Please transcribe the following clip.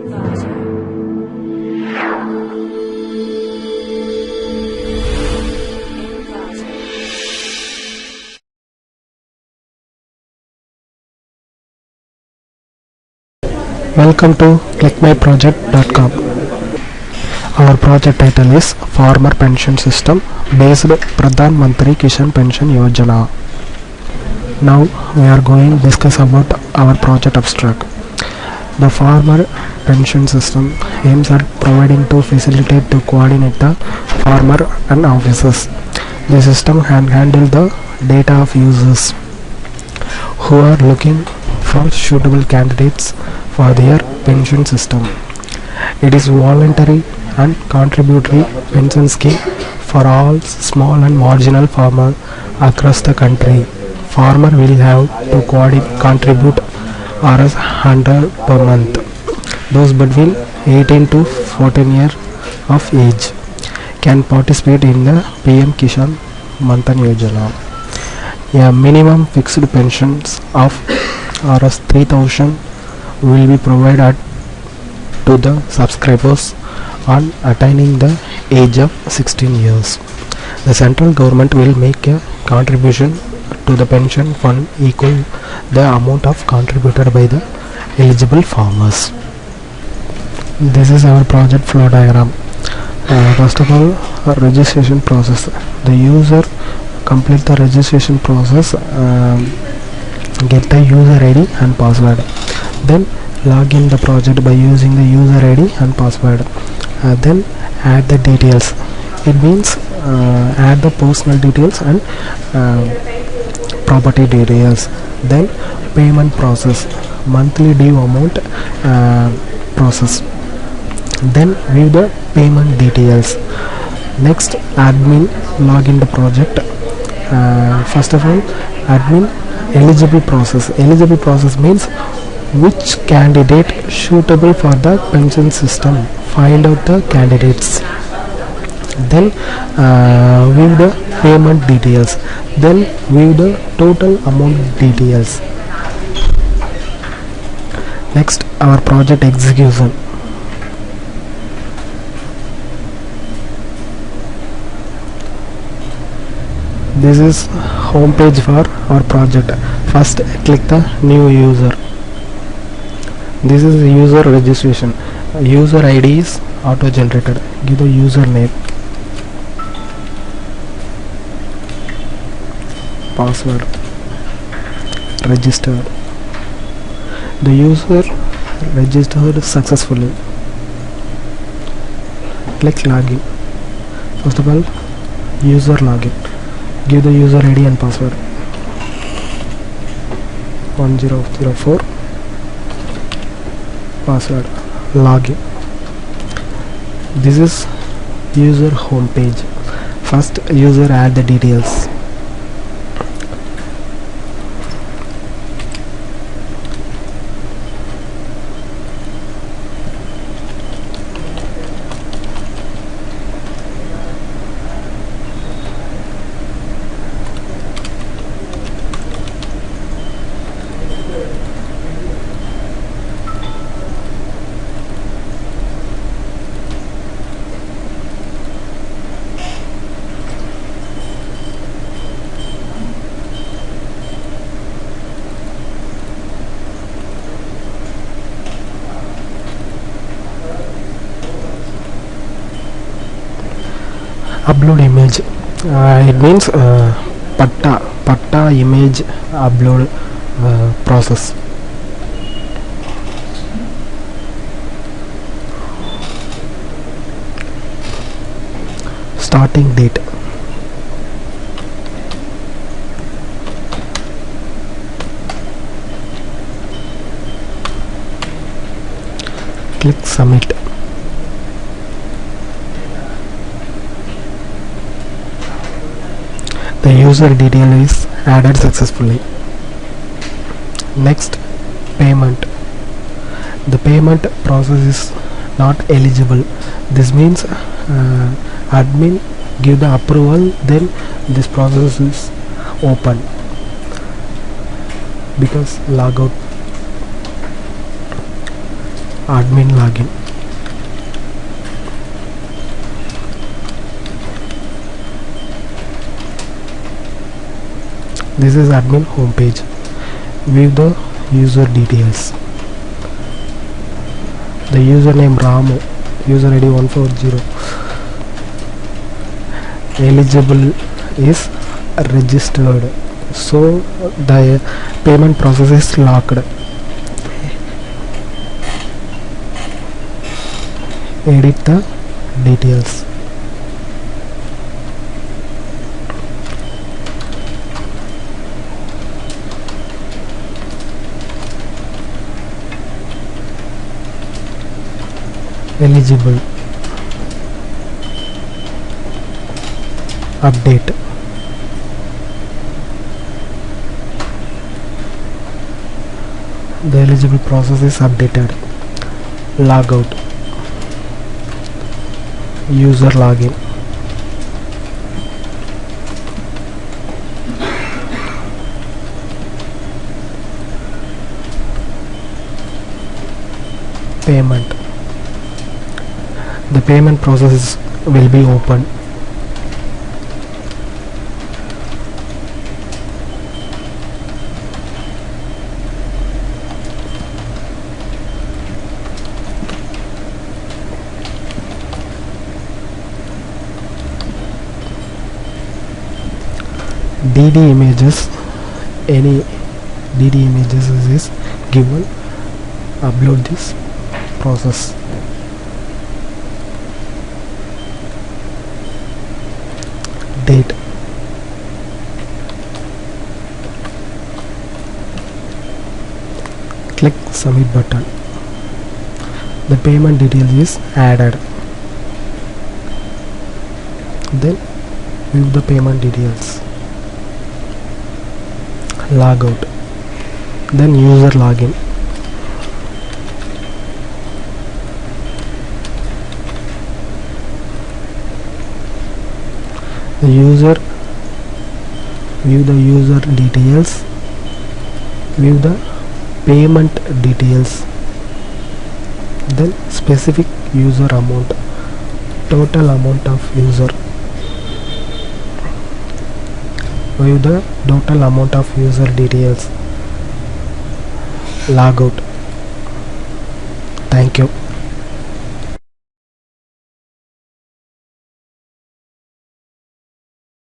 Welcome to clickmyproject.com. Our project title is Farmer Pension System based Pradhan Mantri Kisan Pension Yojana. Now we are going to discuss about our project abstract. The farmer pension system aims at providing to facilitate to coordinate the farmer and officers. The system can handle the data of users who are looking for suitable candidates for their pension system. It is voluntary and contributory pension scheme for all small and marginal farmers across the country. Farmer will have to contribute Rs 100 per month. Those between 18 to 14 years of age can participate in the PM Kisan Manthan Yojana. A minimum fixed pensions of Rs 3000 will be provided to the subscribers on attaining the age of 16 years. The central government will make a contribution to the pension fund equal the amount of contributed by the eligible farmers. This is our project flow diagram. First of all, registration process. The user complete the registration process, get the user ID and password. Then log in the project by using the user ID and password. Then add the details. It means add the personal details and property details. Then payment process, monthly due amount process. Then view the payment details. Next, admin log in the project. First of all, admin eligible process. Eligible process means which candidate suitable for the pension system. Find out the candidates. Then view the payment details. Then view the total amount details. Next, our project execution. This is home page for our project. First, click the new user. This is user registration. User ID is auto generated. Give the username, password, registered. The user registered successfully. Click login. First of all, user login. Give the user ID and password. 1004. Password. Login. This is user home page. First, user add the details. Upload image. It means patta image upload process. Starting date. Click submit. The user detail is added successfully. Next, payment. The payment process is not eligible. This means admin give the approval, then this process is open because logout. admin login. This is admin homepage. View the user details. The username Ramu, user ID 140. Eligible is registered, so the payment process is locked. Edit the details. Eligible. Update. The eligible process is updated. Logout. User login. Payment. The payment process will be opened. DD images, any DD images is given. Upload this process. Date. Click submit button. The payment details is added. Then view the payment details. Logout. Then user login. The user, view the user details, view the payment details, then specific user amount, total amount of user, view the total amount of user details. Logout. Thank you.